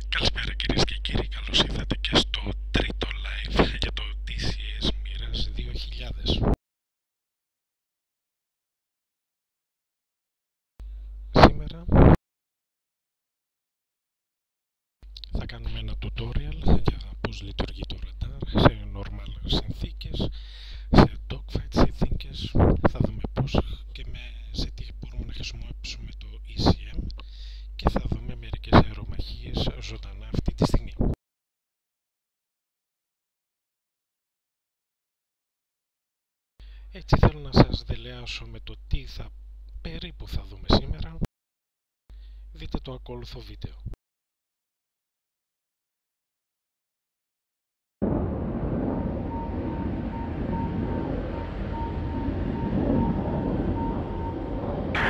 Καλησπέρα κυρίες και κύριοι, καλώς ήρθατε και στο τρίτο live για το TCS Mirage 2000. Σήμερα θα κάνουμε ένα tutorial για πώς λειτουργεί το ραντάρ σε normal συνθήκες, σε dogfight συνθήκες. Θα δούμε πώς και σε τι μπορούμε να χρησιμοποιήσουμε το ECM και θα δούμε μερικές αερομαχίες ζωντανά αυτή τη στιγμή. Έτσι θέλω να σας δελεάσω με το τι περίπου θα δούμε σήμερα. Δείτε το ακόλουθο βίντεο.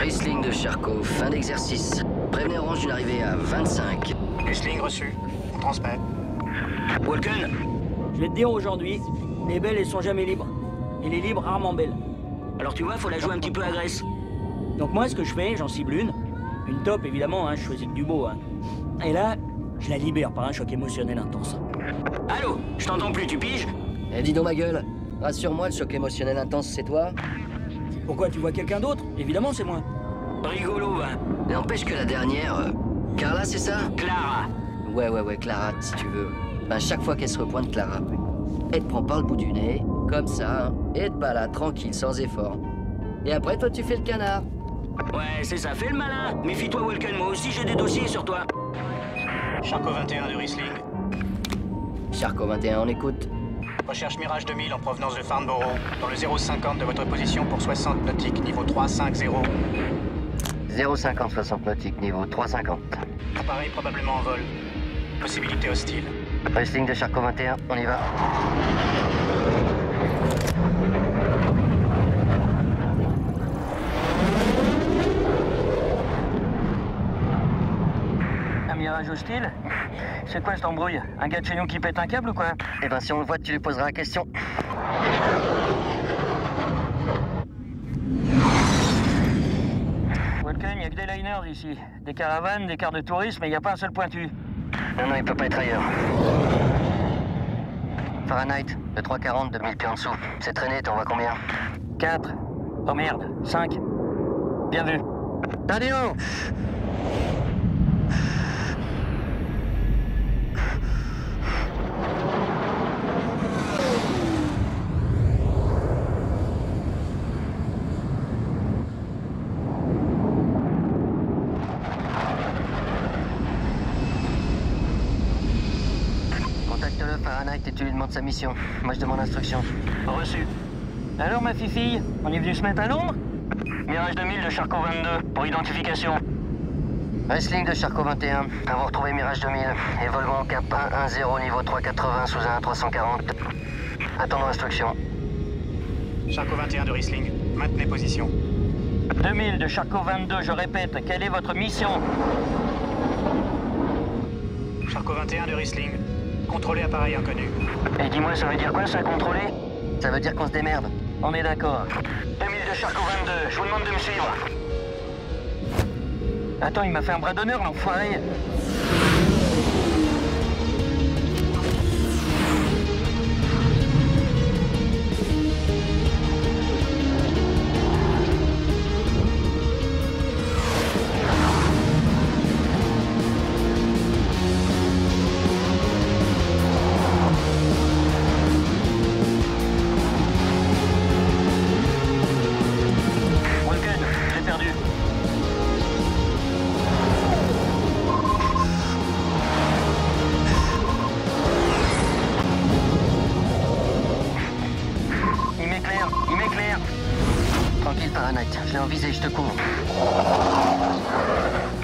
Riesling de Charcot, fin d'exercice. Prévenez Orange d'une arrivée à 25. Riesling reçu. On transmet. Walken, Je vais te dire aujourd'hui, les belles elles sont jamais libres. Et les libres rarement belles. alors tu vois, faut la jouer un petit peu agresse. Donc moi ce que je fais, j'en cible une top évidemment, hein, je choisis que du beau. Hein. Et là, je la libère par un choc émotionnel intense. Allô, je t'entends plus, tu piges? Eh dis donc ma gueule, rassure-moi, le choc émotionnel intense c'est toi? Pourquoi, tu vois quelqu'un d'autre? Évidemment c'est moi. Rigolo, hein. N'empêche que la dernière... Carla, c'est ça? Clara. Ouais, Clara, si tu veux. Ben, chaque fois qu'elle se repointe, Clara, elle te prend par le bout du nez, comme ça, hein, et te balade tranquille, sans effort. Et après, toi, tu fais le canard. Ouais, c'est ça, fais le malin. Méfie-toi, Walken, moi aussi j'ai des dossiers sur toi. Charcot 21 de Riesling. Charcot 21, on écoute. Recherche Mirage 2000 en provenance de Farnborough, dans le 050 de votre position pour 60 nautiques, niveau 350. 050 60 nautiques, niveau 350. Appareil probablement en vol. Possibilité hostile. Riesling de Charcot 21, on y va. Un mirage hostile? C'est quoi cette embrouille? Un gars de chez nous qui pète un câble ou quoi? Eh ben si on le voit, tu lui poseras la question. merde ici. Des caravanes, des cars de tourisme, mais il n'y a pas un seul pointu. Non, il peut pas être ailleurs. Fahrenheit, le 340, 2000 pieds en dessous. C'est traîné, t'en vois combien? 4. Oh merde, 5. Bien vu. Taddeo! Contacte-le, Fahrenheit, et tu lui demandes sa mission. Moi, je demande l'instruction. Reçu. Alors ma fille, on est venu se mettre à l'ombre? Mirage 2000 de Charcot 22, pour identification. Wrestling de Charcot 21, avons retrouvé Mirage 2000 et volement au cap 110 niveau 380 sous 1 340. Attendons instruction. Charcot 21 de Riesling, maintenez position. 2000 de Charcot 22, je répète, quelle est votre mission? Charcot 21 de Riesling, contrôlez appareil inconnu. Et dis-moi, ça veut dire quoi ça, contrôler? Ça veut dire qu'on se démerde. On est d'accord. 2000 de Charcot 22, je vous demande de me suivre. Attends, il m'a fait un bras d'honneur, l'enfoiré. Walken, j'ai perdu. Il m'éclaire. Tranquille, Fahrenheit. Je l'ai en visée, je te couvre.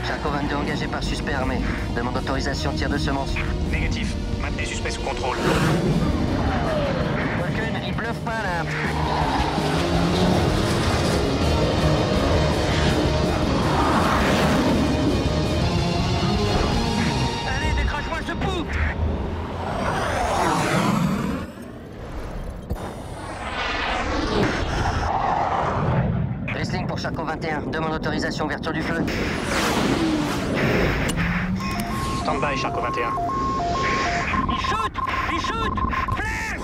Charcot 22 engagé par suspect armé. Demande autorisation, tir de semence. Négatif, maintenez suspect sous contrôle. Walken, il bluffe pas là. Allez, décroche-moi ce pou! Wrestling pour Charcot 21. Demande autorisation, ouverture du feu. Stand-by, Charcot 21. Il shoot! Il shoot! Flash!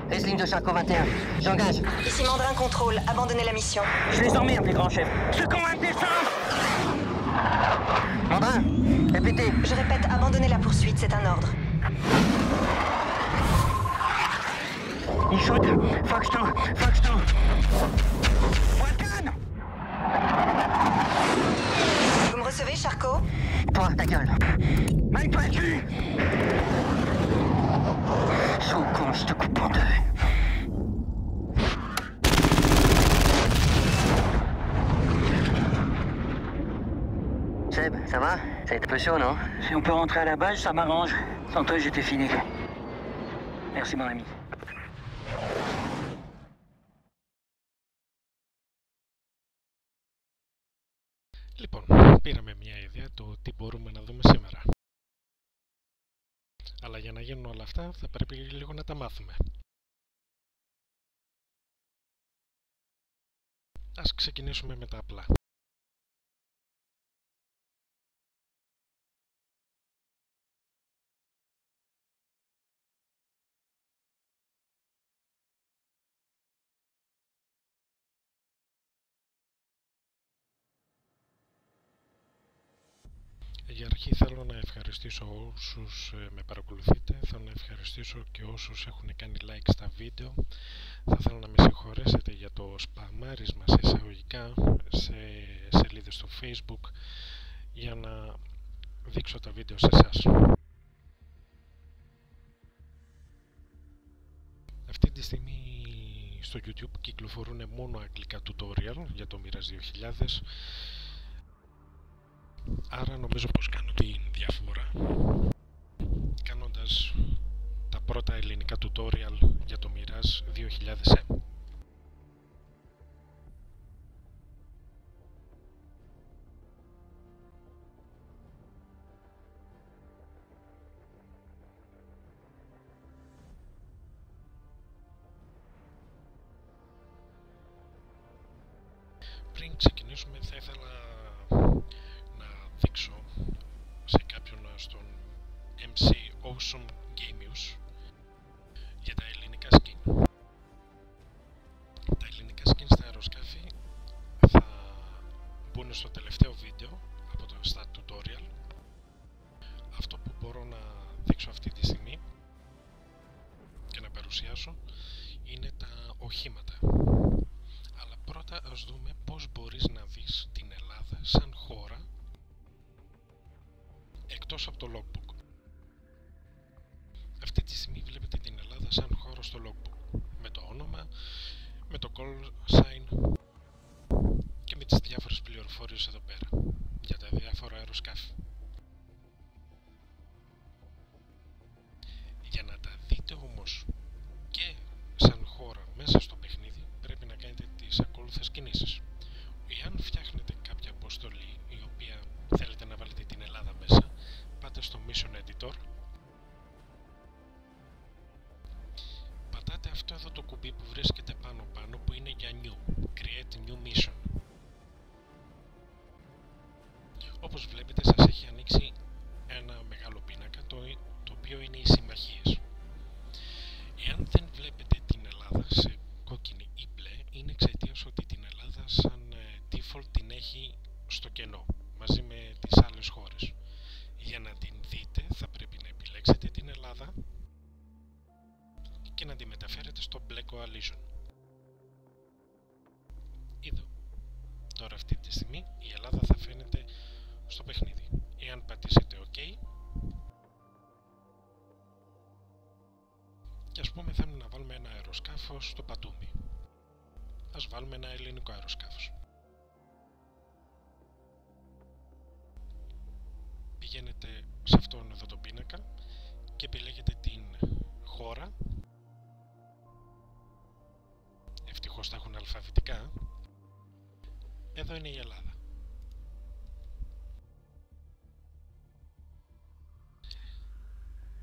Wrestling de Charcot 21. J'engage. Ici Mandrin Contrôle, abandonnez la mission. Je les emmerde, les grands chefs. Ce qu'on va descendre! Mandrin, répétez. Je répète, abandonnez la poursuite, c'est un ordre. Il shoot! Fox 2! Fox 2! Walken! Vous me recevez, Charcot? Toi, ta gueule. Mets-toi le cul! Sous con, je te coupe en deux. Seb, ça va? Ça a été un peu chaud, non? Si on peut rentrer à la base, ça m'arrange. Sans toi, j'étais fini. Merci, mon ami. Λοιπόν, πήραμε μια ιδέα το τι μπορούμε να δούμε σήμερα. Αλλά για να γίνουν όλα αυτά θα πρέπει λίγο να τα μάθουμε. Ας ξεκινήσουμε με τα απλά. Για αρχή θέλω να ευχαριστήσω όσους με παρακολουθείτε, θέλω να ευχαριστήσω και όσους έχουν κάνει like στα βίντεο. Θα θέλω να με συγχωρέσετε για το σπαμάρισμα σε εισαγωγικά σε σελίδες στο Facebook για να δείξω τα βίντεο σε εσάς. Αυτή τη στιγμή στο YouTube κυκλοφορούν μόνο αγγλικά tutorial για το Mirage 2000. Άρα νομίζω πως κάνω την διαφορά κάνοντας τα πρώτα ελληνικά tutorial για το Mirage 2000M. παρουσιάσω είναι τα οχήματα. Αλλά πρώτα ας δούμε πώς μπορείς να δεις την Ελλάδα σαν χώρα εκτός από το logbook. Αυτή τη στιγμή βλέπετε την Ελλάδα σαν χώρο στο logbook, με το όνομα, με το call sign και με τις διάφορες πληροφορίες εδώ πέρα για τα διάφορα αεροσκάφη. Για να τα δείτε όμως και σαν χώρα μέσα στο παιχνίδι, πρέπει να κάνετε τις ακόλουθες κινήσεις. Εάν φτιάχνετε κάποια αποστολή η οποία θέλετε να βάλετε την Ελλάδα μέσα, πάτε στο Mission Editor, πατάτε αυτό εδώ το κουμπί που βρίσκεται πάνω που είναι για New, Create New Mission. Όπως βλέπετε σας έχει ανοίξει ένα μεγάλο πίνακα, το οποίο είναι οι συμμαχίες. Εάν δεν βλέπετε την Ελλάδα σε κόκκινη ή μπλε, είναι εξαιτίας ότι την Ελλάδα σαν default την έχει στο κενό, μαζί με τις άλλες χώρες. Για να την δείτε θα πρέπει να επιλέξετε την Ελλάδα και να τη μεταφέρετε στο μπλε coalition. Είδω. Τώρα αυτή τη στιγμή η Ελλάδα θα φαίνεται στο παιχνίδι. Εάν πατήσετε OK, και ας πούμε θέλουμε να βάλουμε ένα αεροσκάφος στο Πατούμι. Ας βάλουμε ένα ελληνικό αεροσκάφος. Πηγαίνετε σε αυτόν εδώ τον πίνακα και επιλέγετε την χώρα. Ευτυχώς τα έχουν αλφαβητικά. Εδώ είναι η Ελλάδα.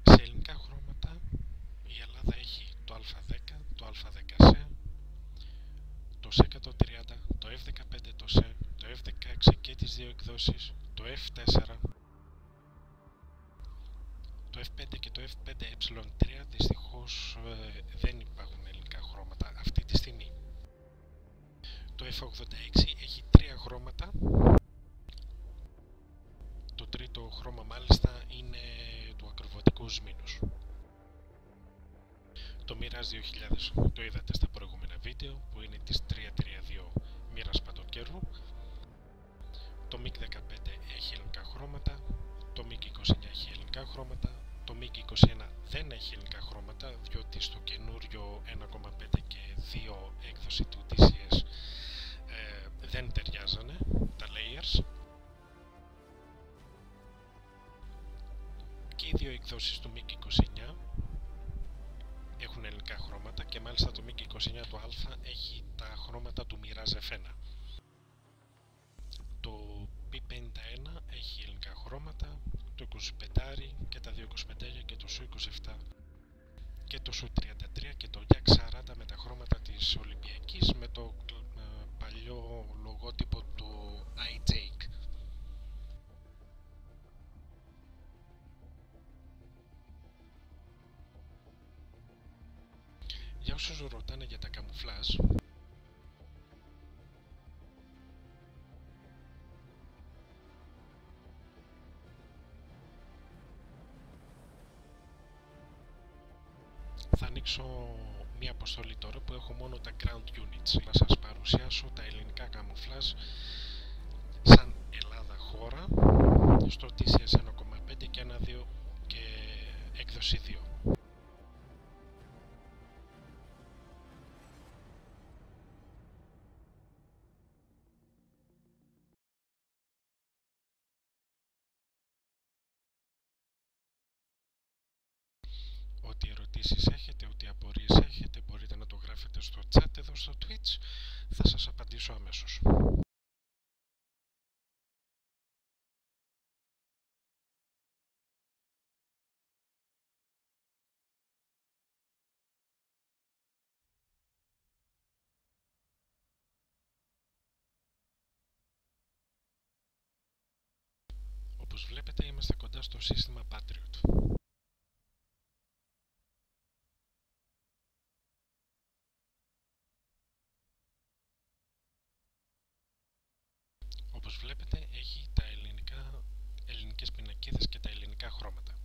Σε ελληνικά χρώματα η Ελλάδα έχει το Α10, το Α10C, το C130, το F15, το C, το F16 και τις δύο εκδόσεις, το F4, το F5 και το F5E3. Δυστυχώς δεν υπάρχουν ελληνικά χρώματα αυτή τη στιγμή. Το F86 έχει 3 χρώματα. Το τρίτο χρώμα μάλιστα είναι του ακροβατικού σμήνους. Το Mirage 2000 το είδατε στα προηγούμενα βίντεο, που είναι της 332 μοίρας παντοκαίρου. Το MiG-15 έχει ελληνικά χρώματα, το MiG-29 έχει ελληνικά χρώματα, το MiG-21 δεν έχει ελληνικά χρώματα, διότι στο καινούριο 1.5 και 2 έκδοση του DCS δεν ταιριάζανε τα layers. Και οι δύο εκδόσεις του MiG-29 έχουν ελληνικά χρώματα και μάλιστα το MiG-29 το Α έχει τα χρώματα του Mirage F1. Το P51 έχει ελληνικά χρώματα, το 25 και τα 225 και το Su-27 και το Su-33 και το Yak-40 με τα χρώματα της Ολυμπιακής με το παλιό λογότυπο του iJake. Για όσους ρωτάνε για τα καμουφλάζ, θα ανοίξω μία αποστολή τώρα που έχω μόνο τα ground units. Να σας παρουσιάσω τα ελληνικά καμουφλάζ σαν Ελλάδα χώρα στο TCS 1.5 και 1.2 και έκδοση 2. Ό,τι ερωτήσεις έχετε, ό,τι απορίες έχετε, μπορείτε να το γράφετε στο chat εδώ στο Twitch, θα σας απαντήσω αμέσως. Όπως βλέπετε είμαστε κοντά στο σύστημα Patriot. Όπως βλέπετε έχει τα ελληνικές πινακίδες και τα ελληνικά χρώματα.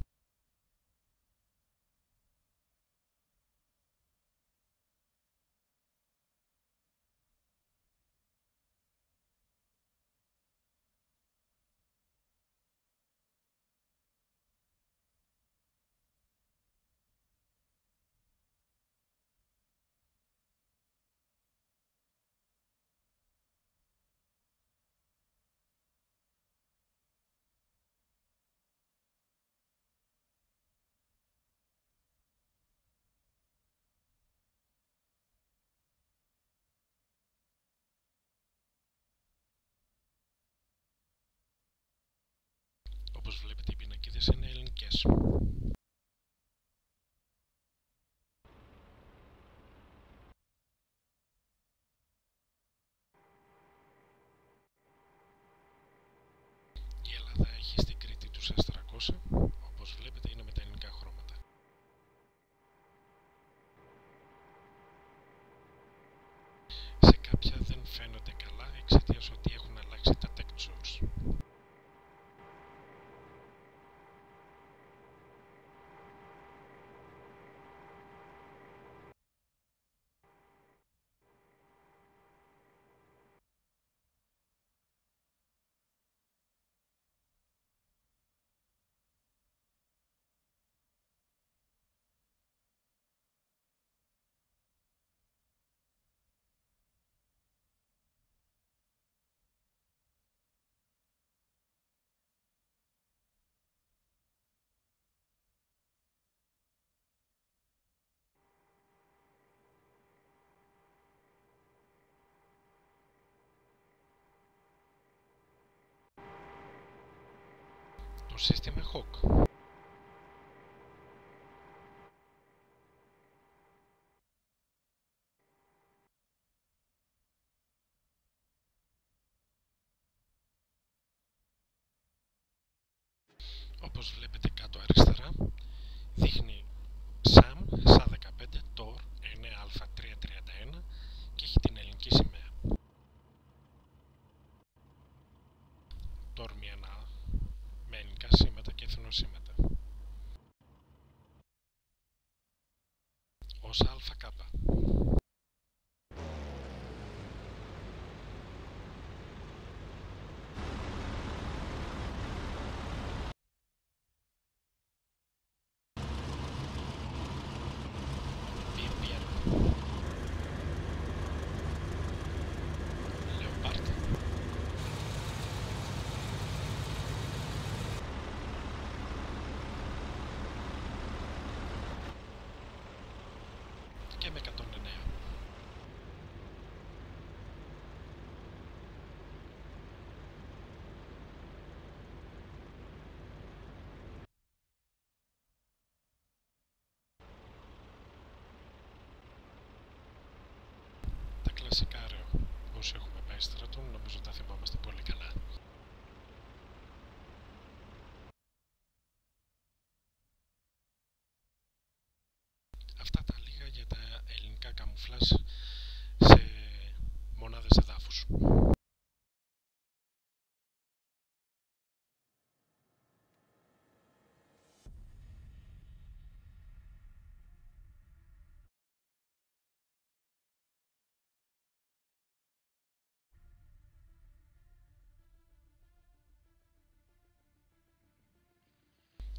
συνθήκες. Η Ελλάδα έχει στην Κρήτη τους S300, όπως βλέπετε είναι με τα ελληνικά χρώματα. Σε κάποια δεν φαίνονται καλά εξαιτίας ότι έχουν αλλάξει τα textures. Το σύστημα Hawk. Όπως βλέπετε κάτω αριστερά, δείχνει SAM SA15 TOR 9α331 και έχει την ελληνική σημαία. TOR 1A με ελληνικά σήματα και εθνοσήματα. Ως ΑΚ. Και με 109. Τα κλασικά ρεό. Όσοι έχουμε πάει στρατό, νομίζω τα θυμάμαστε πολύ καλά. Αυτά τα λίγα για τα ελληνικά καμουφλάζ σε μονάδες εδάφους.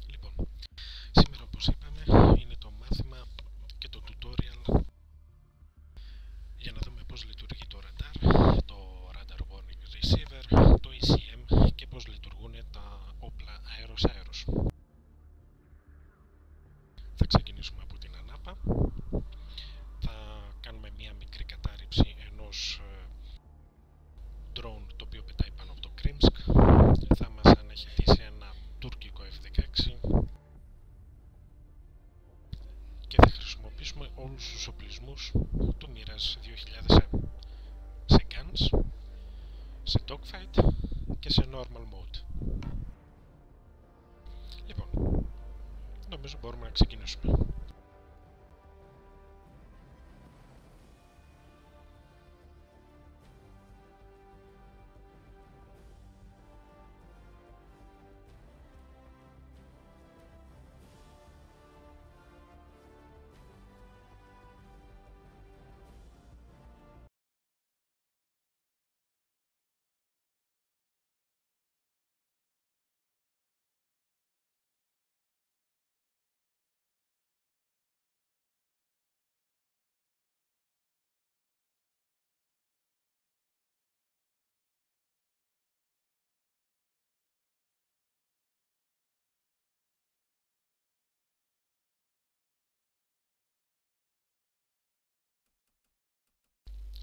Λοιπόν, σήμερα όπως είπαμε είναι το μάθημα και το tutorial για να δούμε πώς λειτουργεί το radar, το Radar Warning Receiver, το ECM και πώς λειτουργούν τα όπλα αέρος-αέρος. Θα ξεκινήσουμε από την ανάπα. Θα κάνουμε μία μικρή κατάρριψη ενός drone το οποίο πετάει πάνω από το Krimsk. Θα μας αναχαιτήσει ένα τουρκικό F-16 και θα χρησιμοποιήσουμε όλους τους οπλισμούς του Mirage 2000M σε guns, σε dogfight και σε normal mode. Λοιπόν, νομίζω μπορούμε να ξεκινήσουμε.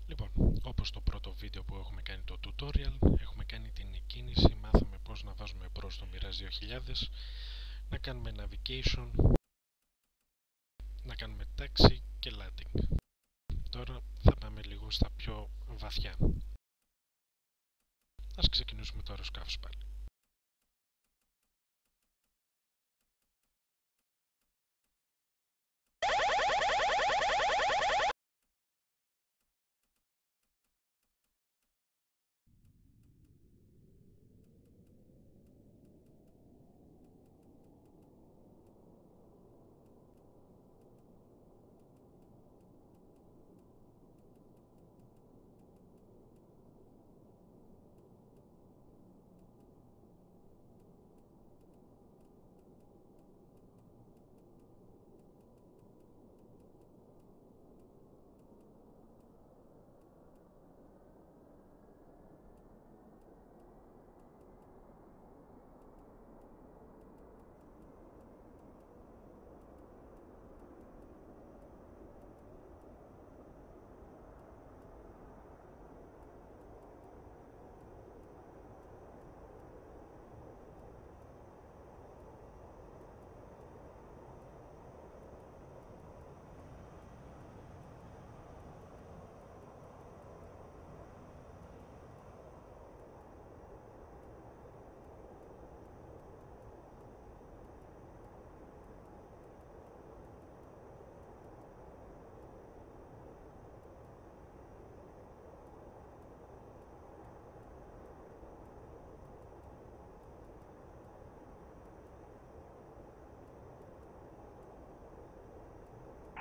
Λοιπόν, όπως το πρώτο βίντεο που έχουμε κάνει το tutorial, έχουμε κάνει την εκκίνηση, μάθαμε πώς να βάζουμε μπρος το Mirage 2000, να κάνουμε navigation, να κάνουμε taxi και landing. Τώρα θα πάμε λίγο στα πιο βαθιά. Ας ξεκινήσουμε το αεροσκάφος πάλι.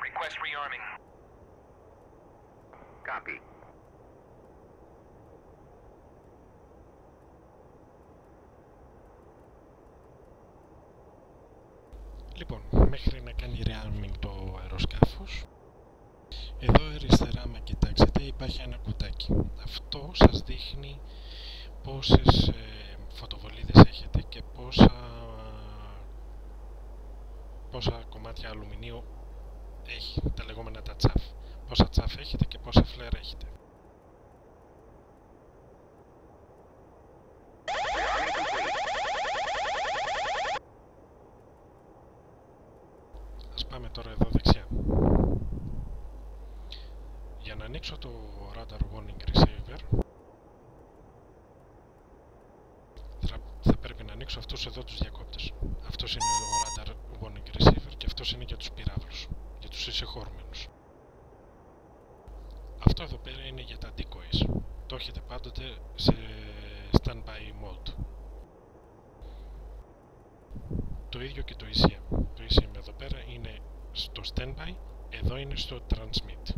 Request rearming. Copy. Λοιπόν, μέχρι να κάνει rearming το αεροσκάφος, εδώ αριστερά με κοιτάξετε υπάρχει ένα κουτάκι. Αυτό σας δείχνει πόσες φωτοβολίδες έχετε και πόσα κομμάτια αλουμινίου έχει, τα λεγόμενα τα τσαφ. Πόσα τσαφ έχετε και πόσα φλερ έχετε. Ας πάμε τώρα εδώ δεξιά. Για να ανοίξω το Radar Warning Receiver θα πρέπει να ανοίξω αυτούς εδώ τους διακόπτες. Αυτός είναι ο Radar Warning Receiver και αυτός είναι για τους πυράβλους, για τους εισεχόρμενους. Αυτό εδώ πέρα είναι για τα decoys. Το έχετε πάντοτε σε standby mode. Το ίδιο και το ECM. Το ECM εδώ πέρα είναι στο standby, εδώ είναι στο transmit.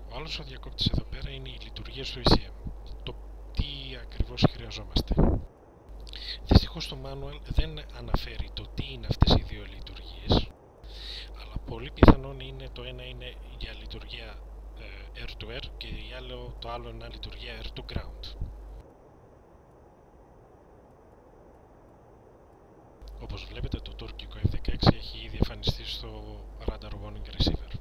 Ο άλλος ο διακόπτης εδώ πέρα είναι οι λειτουργίες του ECM. Το τι ακριβώς χρειαζόμαστε. Δυστυχώς το manual δεν αναφέρει το τι είναι αυτές οι δύο λειτουργίες, αλλά πολύ πιθανόν είναι το ένα είναι για λειτουργία air to air και το άλλο είναι λειτουργία air to ground. Όπως βλέπετε το τουρκικό F-16 έχει ήδη εμφανιστεί στο Radar Warning Receiver.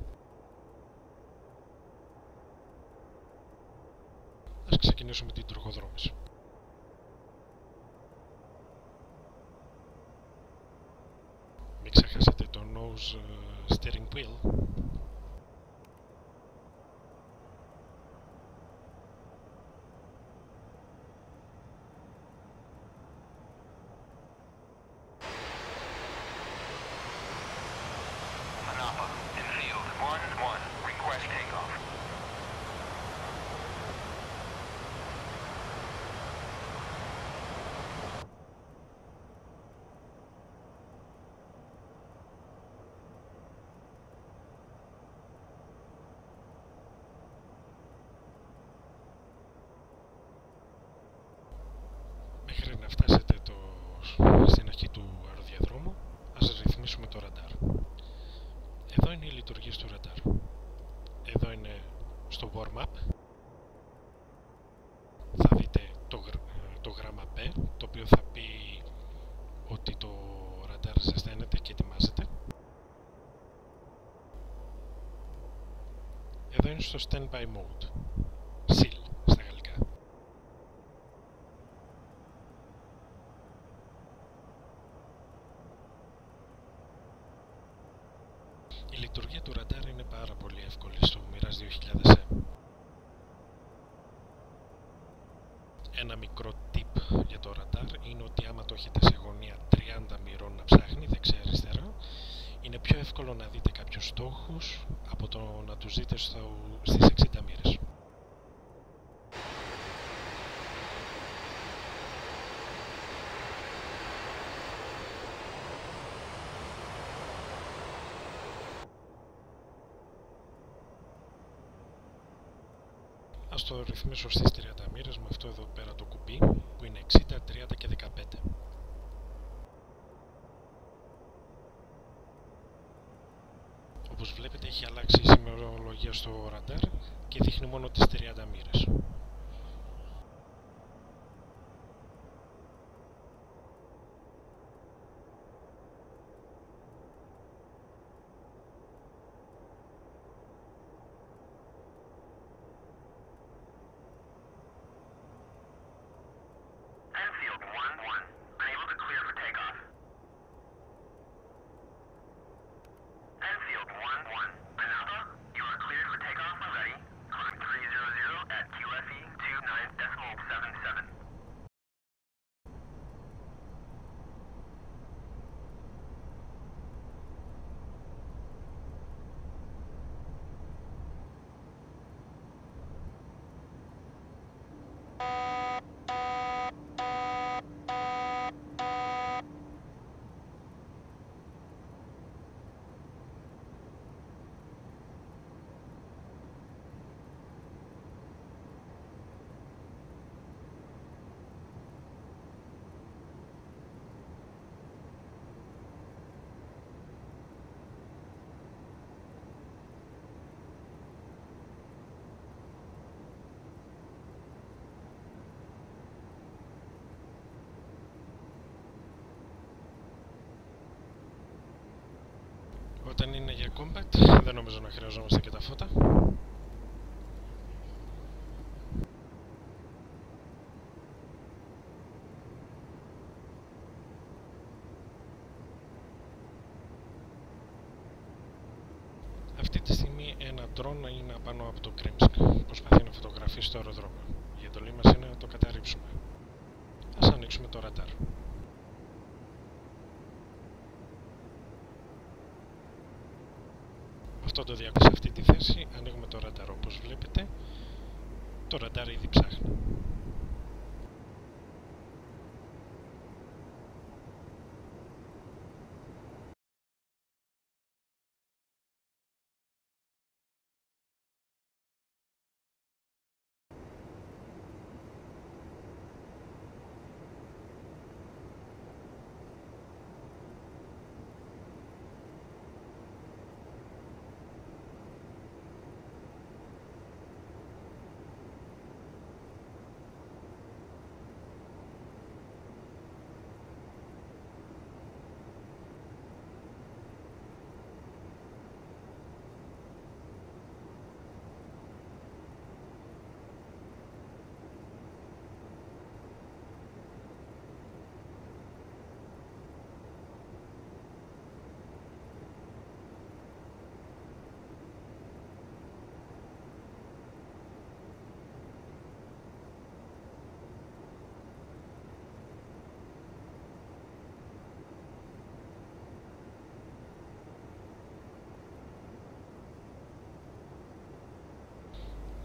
Ας ξεκινήσουμε την τροχοδρόμηση. Μην ξεχάσετε το nose steering wheel. Manapa, in field 1-1. Request takeoff. Μέχρι να φτάσετε στην αρχή του αεροδιαδρόμου, ας ρυθμίσουμε το ραντάρ. Εδώ είναι οι λειτουργίες του ραντάρ. Εδώ είναι στο warm-up. Θα δείτε το γράμμα P, το οποίο θα πει ότι το ραντάρ ζεσταίνεται και ετοιμάζεται. Εδώ είναι στο standby mode, SIL στα γαλλικά. Η λειτουργία του ραντάρ είναι πάρα πολύ εύκολη στο Mirage 2000E. Ένα μικρό tip για το ραντάρ είναι ότι άμα το έχετε σε γωνία 30 μοιρών να ψάχνει δεξιά-αριστερά, είναι πιο εύκολο να δείτε κάποιους στόχους από το να τους δείτε στις 60 μοίρες. Ας το ρυθμίσω στις 30 μοίρες με αυτό εδώ πέρα το κουμπί που είναι 60, 30 και 15. Όπως βλέπετε έχει αλλάξει η σημερολογία στο ραντάρ και δείχνει μόνο τις 30 μοίρες. Enfield 1-1. Unable to clear for takeoff. Enfield 1-1. Anapa, you are cleared for takeoff already. Climb 300 at QFE 29.77. Όταν είναι για compact δεν νομίζω να χρειαζόμαστε και τα φώτα. Αυτή τη στιγμή ένα drone είναι πάνω από το Krimsk. Προσπαθεί να φωτογραφίσει το αεροδρόμιο. Η εντολή μας είναι να το καταρρίψουμε. Ας ανοίξουμε το ραντάρ. Αυτό το διακόπτω σε αυτή τη θέση, ανοίγουμε το ραντάρ. Όπως βλέπετε, το ραντάρ ήδη ψάχνει.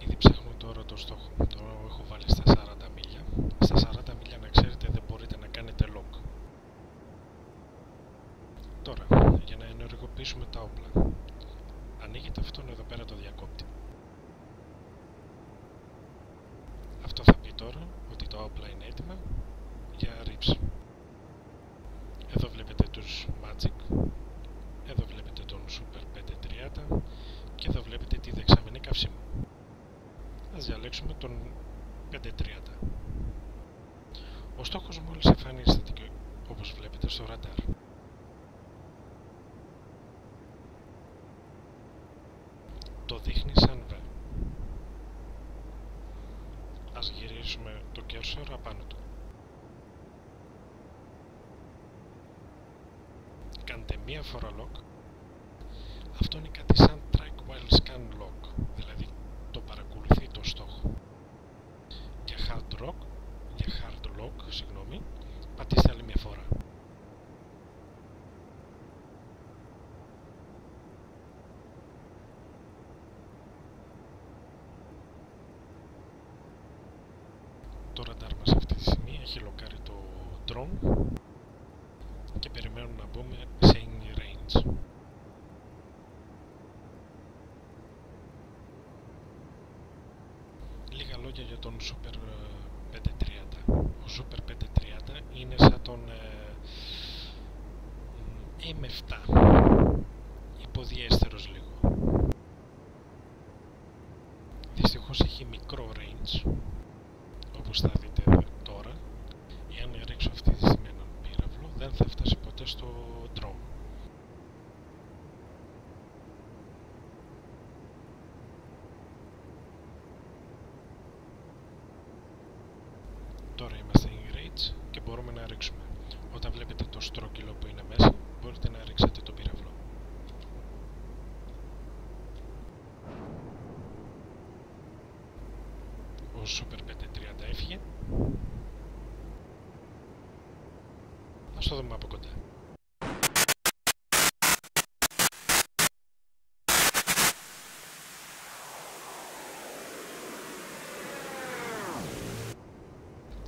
Ήδη ψάχνω τώρα το στόχο. Το έχω βάλει στα 40 μίλια. Στα 40 μίλια, να ξέρετε, δεν μπορείτε να κάνετε lock. Τώρα, για να ενεργοποιήσουμε τα όπλα, ανοίγετε αυτόν εδώ πέρα το διακόπτη. Αυτό θα πει τώρα ότι τα όπλα είναι έτοιμα για ρήψη. Εδώ βλέπετε τους Magic, εδώ βλέπετε τον Super 530 και εδώ βλέπετε τη δεξαμενή καυσίμου. Ας διαλέξουμε τον 530. Ο στόχος μόλις εμφανίζεται, όπως βλέπετε στο ραντάρ. Το δείχνει σαν V. Ας γυρίσουμε το cursor απάνω του. Κάντε μία φορά lock, Αυτό είναι κάτι σαν track while scan lock, δηλαδή το παρακολουθεί το στόχο. Για hard lock, συγγνώμη, πατήστε άλλη μια φορά. Το ραντάρ μας αυτή τη στιγμή έχει λοκάρει το drone και περιμένουμε να μπούμε σε in range. Λίγα λόγια για τον Super 530. Ο Super 530 είναι σαν τον M7, υποδιέστερος λίγο. Δυστυχώς έχει μικρό range, όπως θα δείτε τώρα. Εάν ρίξω αυτή τη στιγμή έναν πύραυλο, δεν θα φτάσει ποτέ στο drone. Τώρα είμαστε in range και μπορούμε να ρίξουμε. Όταν βλέπετε το στρόκυλο που είναι μέσα, μπορείτε να ρίξετε τον πύραυλο. Ο Super 530 έφυγε. Ας το δούμε από κοντά.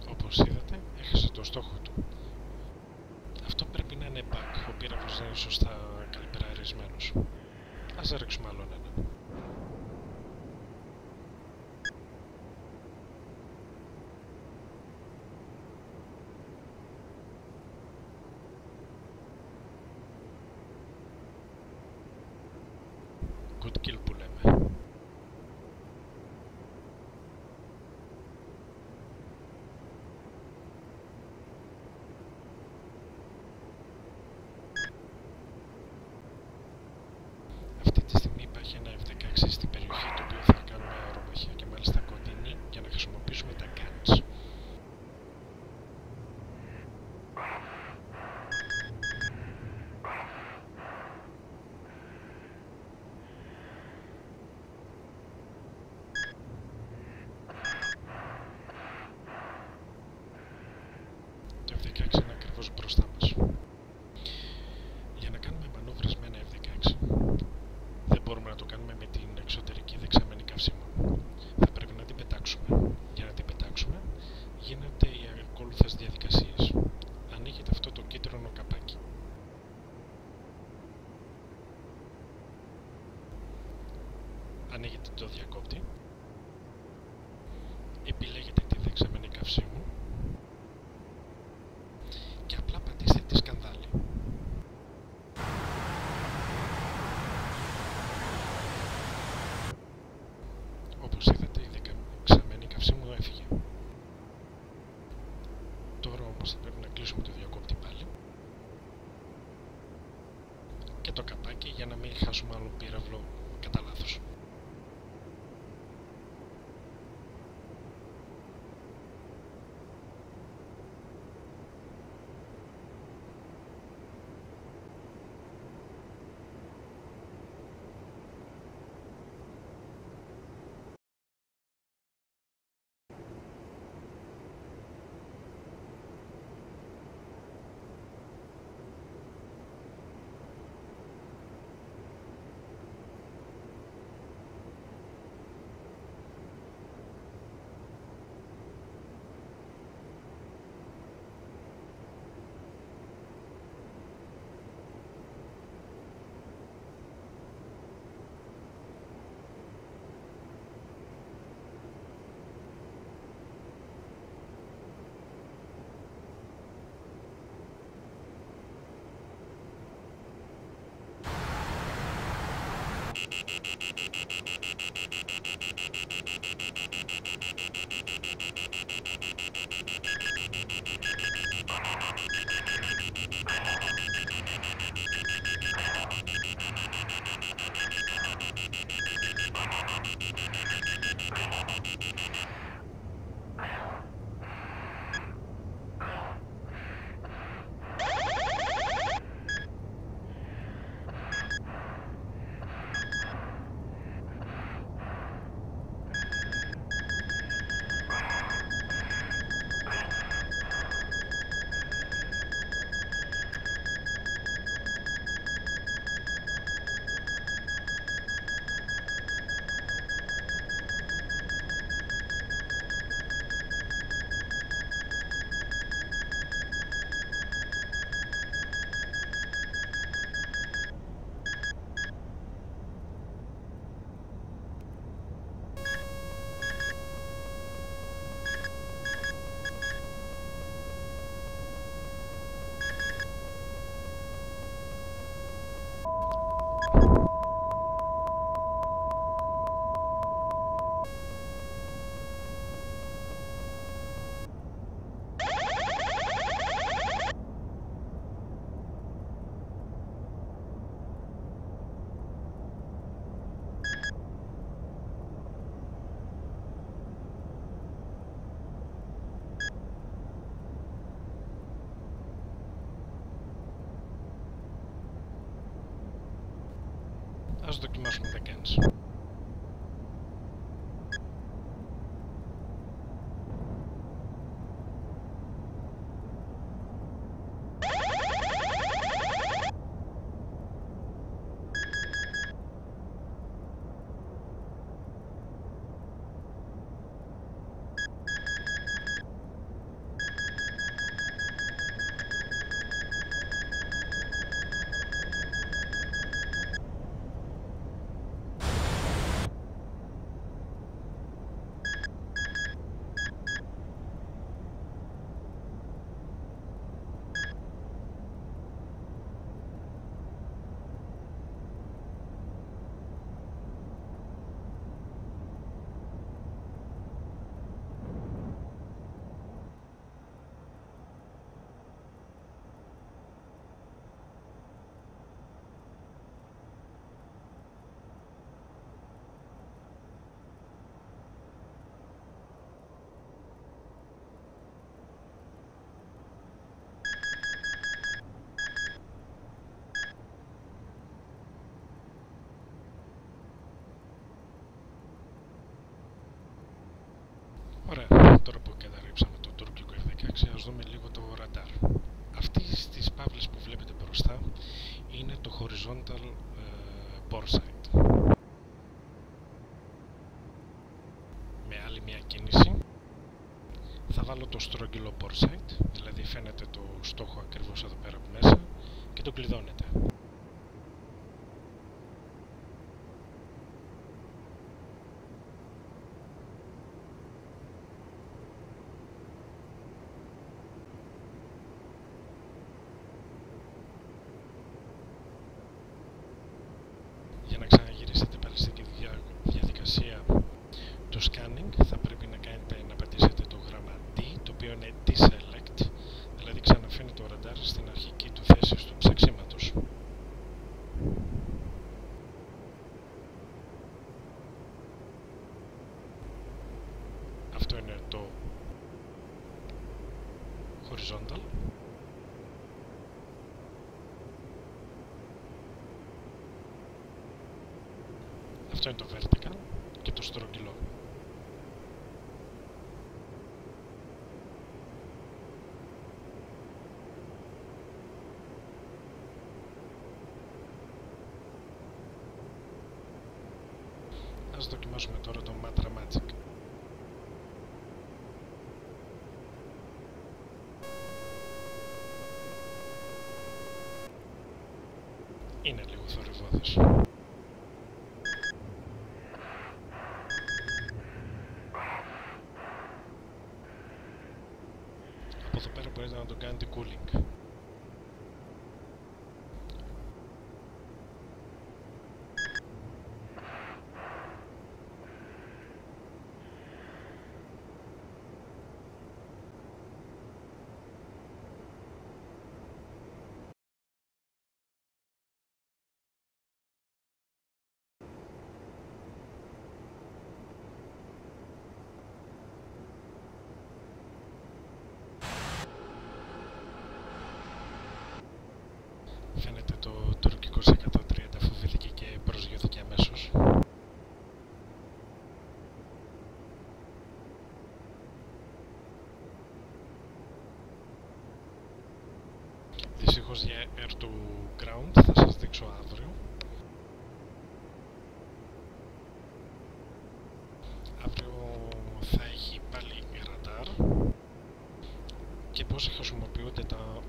Όπως είδατε, έχασε το στόχο του. Αυτό πρέπει να είναι bug. Ο πύραυλος δεν είναι σωστά καλυπραρισμένος. Ας ρίξουμε άλλον ένα. Good kill που λέμε. Αυτή τη στιγμή υπάρχει ένα F-16 στην περιοχή, το οποίο θα κάνουμε αερομαχία και μάλιστα κοντινή για να χρησιμοποιήσουμε τα guns. Το F-16 είναι ακριβώς μπροστά μας. Για να κάνουμε μανούβρες με ένα F-16 δεν μπορούμε να το κάνουμε με την εξωτερική δεξαμενή καυσίμων. Θα πρέπει να την πετάξουμε. Για να την πετάξουμε γίνονται οι ακόλουθες διαδικασίες. Ανοίγετε αυτό το κίτρινο καπάκι. Ανοίγετε το διακόπτη. Επιλέγετε τη δεξαμενή καυσίμου και απλά πατήστε τη σκανδάλη. Όπως είδατε, η δεξαμενή καυσίμου έφυγε. Τώρα όμως θα πρέπει να κλείσουμε το διακόπτη πάλι και το καπάκι για να μην χάσουμε άλλο πύραυλο κατά λάθος. Ας δοκιμάσουμε the guns. Ωραία, τώρα που καταρρύψαμε το τουρκικό F-16, ας δούμε λίγο το ραντάρ. Αυτή στις παύλες που βλέπετε μπροστά είναι το horizontal bore sight. Με άλλη μια κίνηση θα βάλω το στρογγυλό bore sight, δηλαδή φαίνεται το στόχο ακριβώς εδώ πέρα από μέσα και το κλειδώνετε. Για να ξαναγυρίσετε πάλι στην διαδικασία του scanning θα πρέπει να πατήσετε το γράμμα D, το οποίο είναι deselect, δηλαδή ξαναφαίνει το ραντάρ στην αρχική του θέση του ψαξίματος. Αυτό είναι το horizontal. Αυτό είναι το vertical και το στρογγυλό. Ας δοκιμάσουμε τώρα το Matra Magic. Είναι λίγο θορυβόδος. Από εδώ πέρα μπορείτε να τον κάνετε cooling. Φαίνεται το τουρκικό σε 130 φοβήθηκε και προσγειώθηκε αμέσως. Δυστυχώς για air to ground θα σας δείξω αύριο. Αύριο θα έχει πάλι ραντάρ και πώς χρησιμοποιούνται τα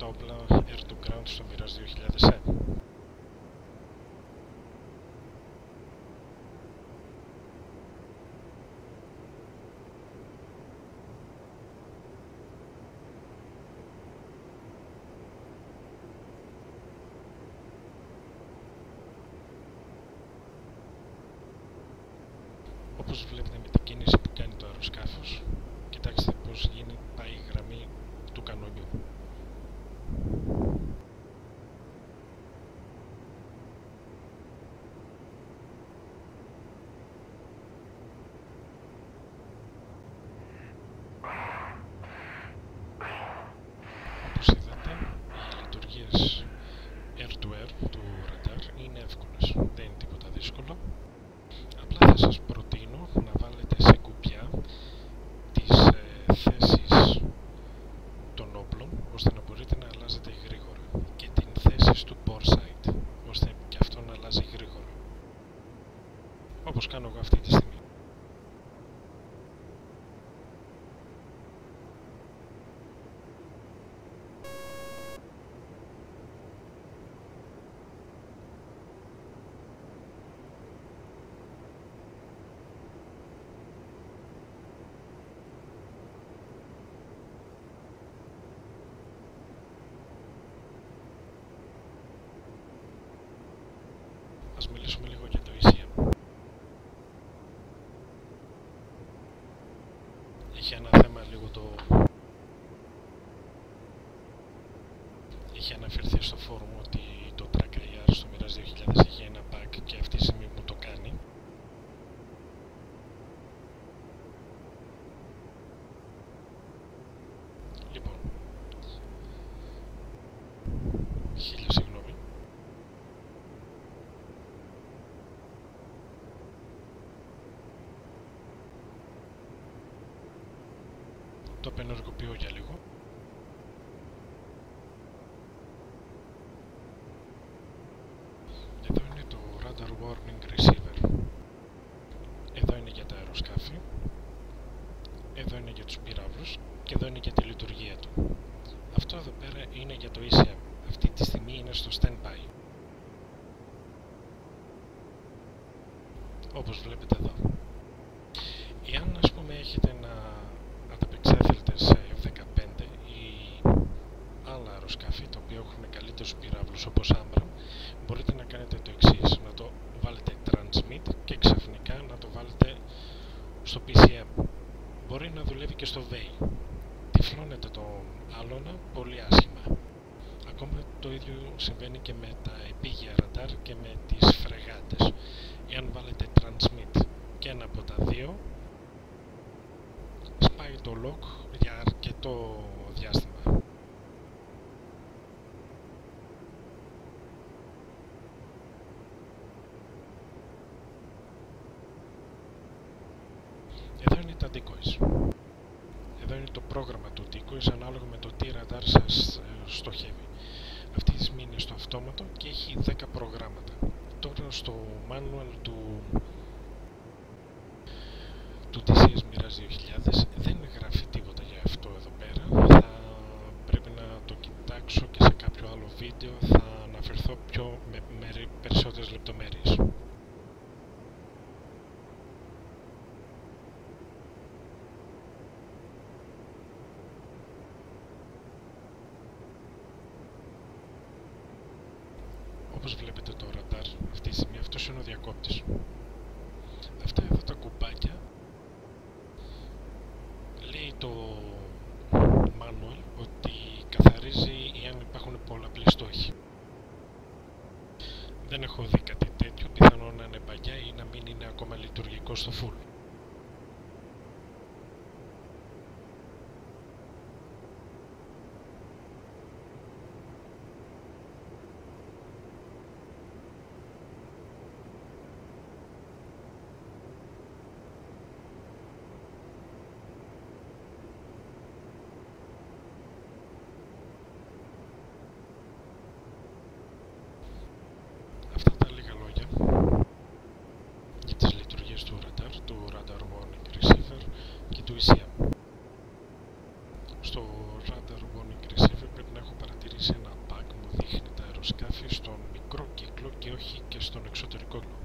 όπλα air to ground στο Mirage 2000E. Όπως βλέπετε με την κίνηση που κάνει το αεροσκάφος, κοιτάξτε πώς πάει η γραμμή του κανονιού. Όπως είδατε, οι λειτουργίες air to air του ραντάρ είναι εύκολες. θέσεις του Boresight, ώστε και αυτό να αλλάζει γρήγορα. Όπως κάνω εγώ αυτή τη στιγμή. Ας μιλήσουμε λίγο για το ECM. Είχε ένα θέμα λίγο το... Είχε αναφερθεί στο φόρουμ ότι το TrackIR στο Mirage 2000 είχε ένα bug και αυτή τη στιγμή μου το κάνει. Λοιπόν, χίλια συγγνώμη. Το απενεργοποιώ για λίγο. Εδώ είναι το Radar Warning Receiver. Εδώ είναι για τα αεροσκάφη. Εδώ είναι για τους πυράβλους. Και εδώ είναι για τη λειτουργία του. Αυτό εδώ πέρα είναι για το ECM. Αυτή τη στιγμή είναι στο standby. Όπως βλέπετε εδώ. Εάν ας πούμε έχετε να ανταπεξέλθετε σε F-15 ή άλλα αεροσκάφη τα οποία έχουν καλύτερους πυράβλους όπως Ambram, μπορείτε να κάνετε το εξής, να το βάλετε transmit και ξαφνικά να το βάλετε στο PCM. Μπορεί να δουλεύει και στο VEI. Τυφλώνετε τον άλωνα πολύ άσχημα. Ακόμα το ίδιο συμβαίνει και με τα επίγεια ραντάρ και με τις φρεγάτες. Εάν βάλετε transmit και ένα από τα δύο, σπάει το lock για αρκετό διάστημα. Εδώ είναι τα decoys. Εδώ είναι το πρόγραμμα του decoys ανάλογα με το τι ραντάρ σας στοχεύει. Αυτή τη στιγμή είναι στο αυτόματο και έχει 10 προγράμματα. Τώρα στο manual του DCS Mirage 2000 δεν γράφει τίποτα για αυτό εδώ πέρα. Θα πρέπει να το κοιτάξω και σε κάποιο άλλο βίντεο θα αναφερθώ με περισσότερες λεπτομέρειες. Όπως βλέπετε το ραντάρ αυτή τη στιγμή, αυτός είναι ο διακόπτης. Αυτά εδώ τα κουμπάκια λέει το manual ότι καθαρίζει εάν υπάρχουν πολλαπλοί στόχοι. Δεν έχω δει κάτι τέτοιο, πιθανόν να είναι παλιά ή να μην είναι ακόμα λειτουργικό στο full. Αυτά τα λίγα λόγια για τις λειτουργίες του Radar Warning Receiver και του ECM. Στο Radar Warning Receiver πρέπει να έχω παρατηρήσει ένα bug, μου δείχνει τα αεροσκάφη στον μικρό κύκλο και όχι και στον εξωτερικό κύκλο.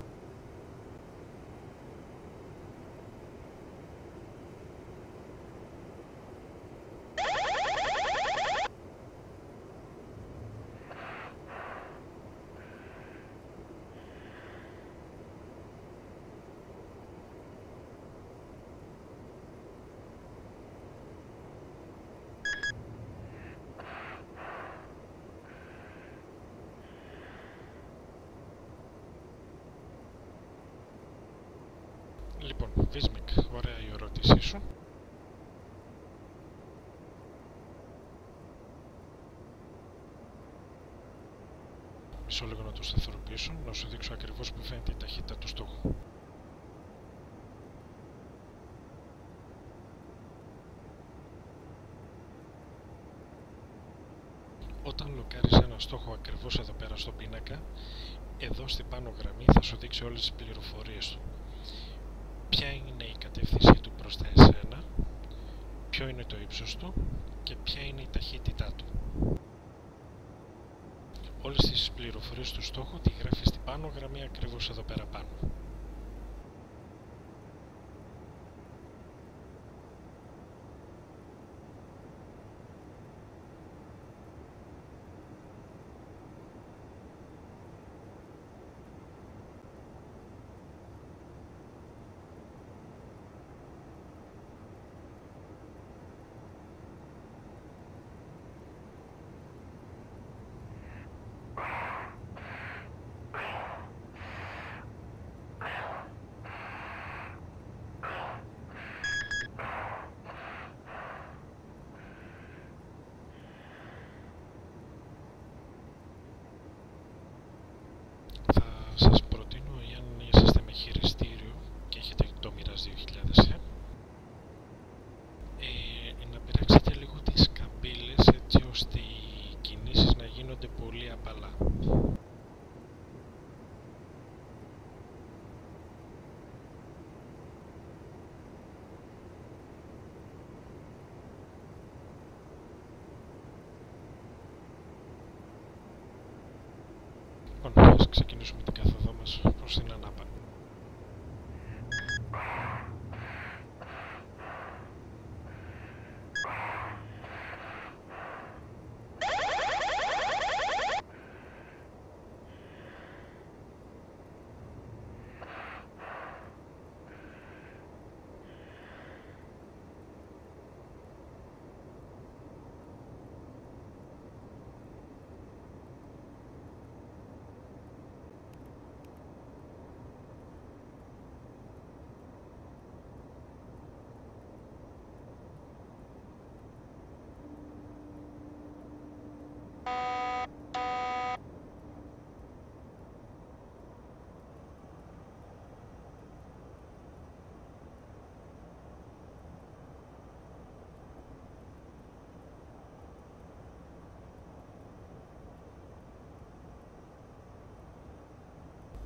Λοιπόν, Βίσμικ, ωραία η ερώτησή σου. Μισό λίγο να το σταθεροποιήσω, να σου δείξω ακριβώς που φαίνεται η ταχύτητα του στόχου. Όταν λοκάρεις ένα στόχο ακριβώς εδώ πέρα στο πίνακα, εδώ στην πάνω γραμμή θα σου δείξει όλες τις πληροφορίες του. Ποια είναι η κατεύθυνσή του προς τα εσένα, ποιο είναι το ύψος του και ποια είναι η ταχύτητά του. Όλες τις πληροφορίες του στόχου τη γράφει στην πάνω γραμμή ακριβώς εδώ πέρα πάνω. Θα σας προτείνω, εάν είσαστε με χειριστήριο και έχετε το Mirage 2000, να πειράξετε λίγο τις καμπύλες έτσι ώστε οι κινήσεις να γίνονται πολύ απαλά. Λοιπόν, ας ξεκινήσουμε την κάθοδό μας προς την Ανάπα.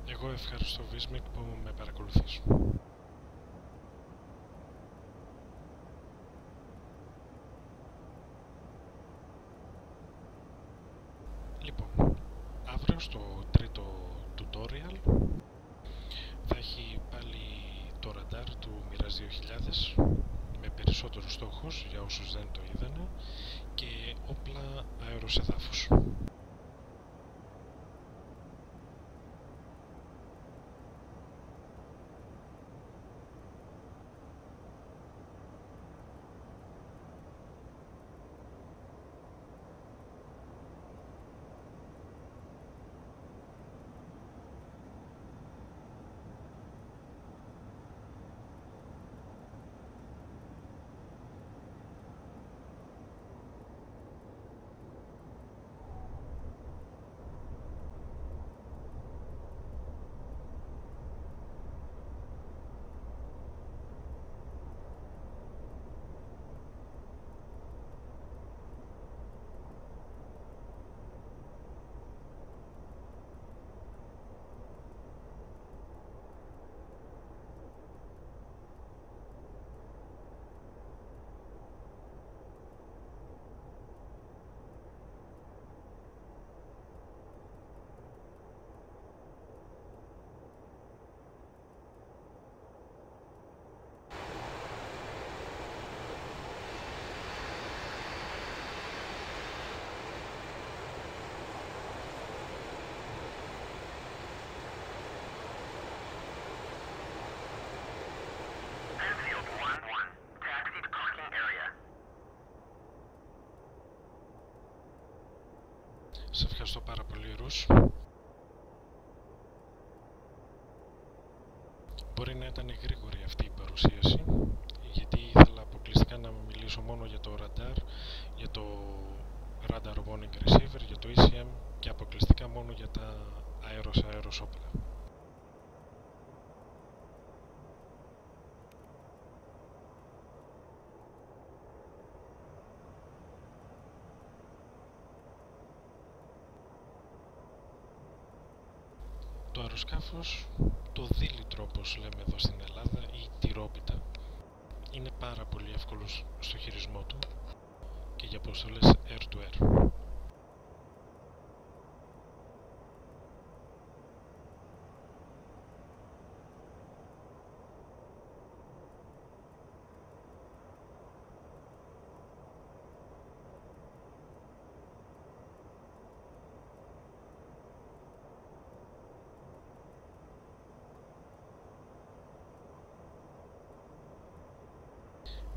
Εγώ ευχαριστώ Βίσμικ που με παρακολουθείς. Λοιπόν, αύριο στο τρίτο tutorial θα έχει πάλι το ραντάρ του Mirage 2000 με περισσότερους στόχους για όσους δεν το είδανε και όπλα αέρος εδάφους. Enfield 1-1. Taxi to parking area. Σε ευχαριστώ πάρα πολύ, Ρους. Μπορεί να ήταν γρήγορη αυτή η παρουσίαση, γιατί ήθελα αποκλειστικά να μιλήσω μόνο για το ραντάρ, για το Radar Warning Receiver, για το ECM και αποκλειστικά μόνο για τα αέρος όπλα. Το αεροσκάφος, το δίλητρο όπως λέμε εδώ στην Ελλάδα, ή τυρόπιτα, είναι πάρα πολύ εύκολος στο χειρισμό του και για αποστολές air-to-air.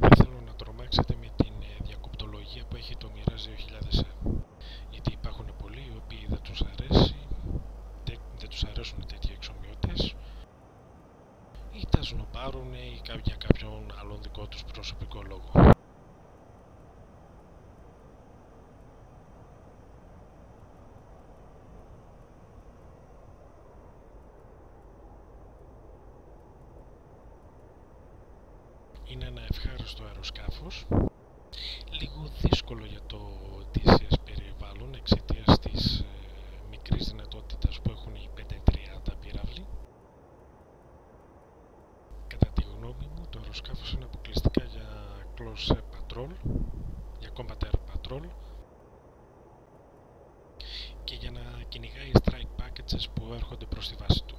Δεν θέλω να τρομάξετε με την διακοπτολογία που έχει το Mirage 2000, γιατί υπάρχουν πολλοί οι οποίοι δεν τους αρέσουν τέτοιοι εξομοιωτές ή τα σνοπάρουν ή για κάποιον άλλον δικό τους προσωπικό λόγο. Είναι ένα ευχάριστο αεροσκάφος, λίγο δύσκολο για το TCS περιβάλλον εξαιτίας της μικρής δυνατότητας που έχουν οι 530 πύραυλοι. Κατά τη γνώμη μου, το αεροσκάφος είναι αποκλειστικά για close patrol, για combat air patrol και για να κυνηγάει strike packages που έρχονται προς τη βάση του.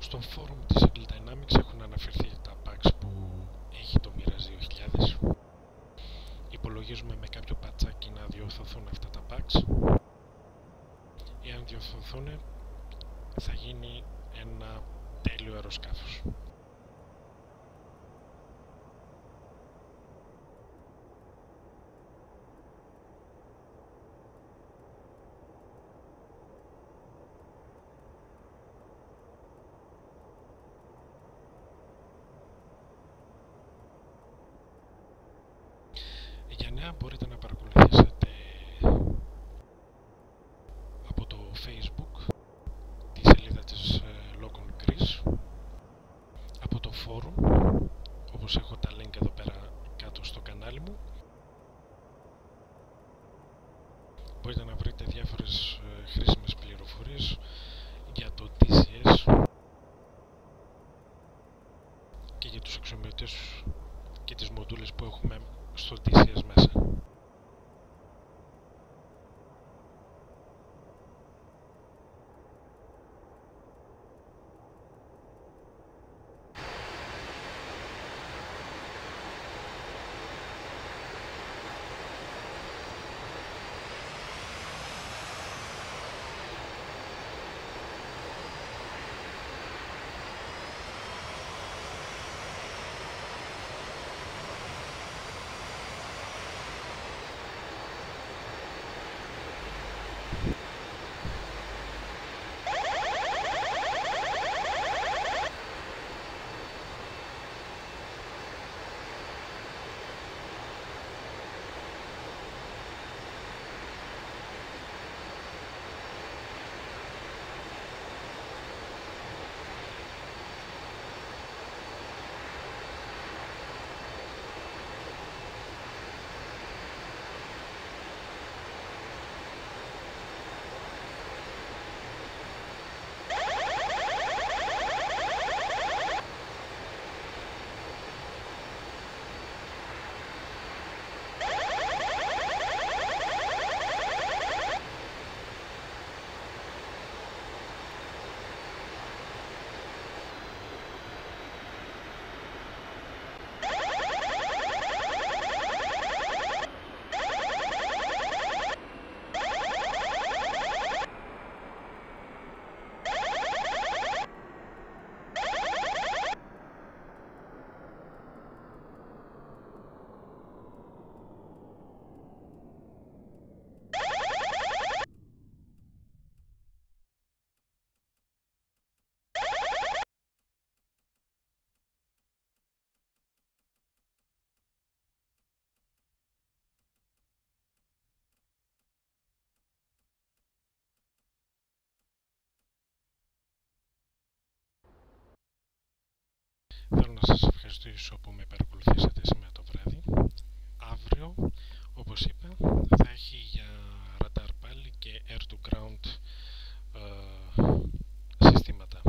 Στον φόρουμ της Eagle Dynamics έχουν αναφερθεί τα packs που έχει το Mirage 2000. Υπολογίζουμε με κάποιο πατσάκι να διορθωθούν αυτά τα packs. Εάν διορθωθούν, θα γίνει ένα τέλειο αεροσκάφος. Για νέα μπορείτε να παρακολουθήσετε από το Facebook τη σελίδα της Logan Greece, από το forum, όπως έχω τα link εδώ πέρα κάτω στο κανάλι μου. Μπορείτε να βρείτε διάφορες χρήσιμες πληροφορίες για το TCS και για τους αξιωματίες και τις μοντούλες που έχουμε στο TCS μέσα. ευχαριστήσω που με παρακολουθήσατε σήμερα το βράδυ. Αύριο, όπως είπα, θα έχει για ραντάρ πάλι και air-to-ground συστήματα.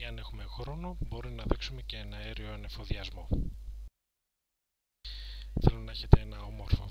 Εάν έχουμε χρόνο, μπορεί να δείξουμε και ένα αέριο ανεφοδιασμό. Θέλω να έχετε ένα όμορφο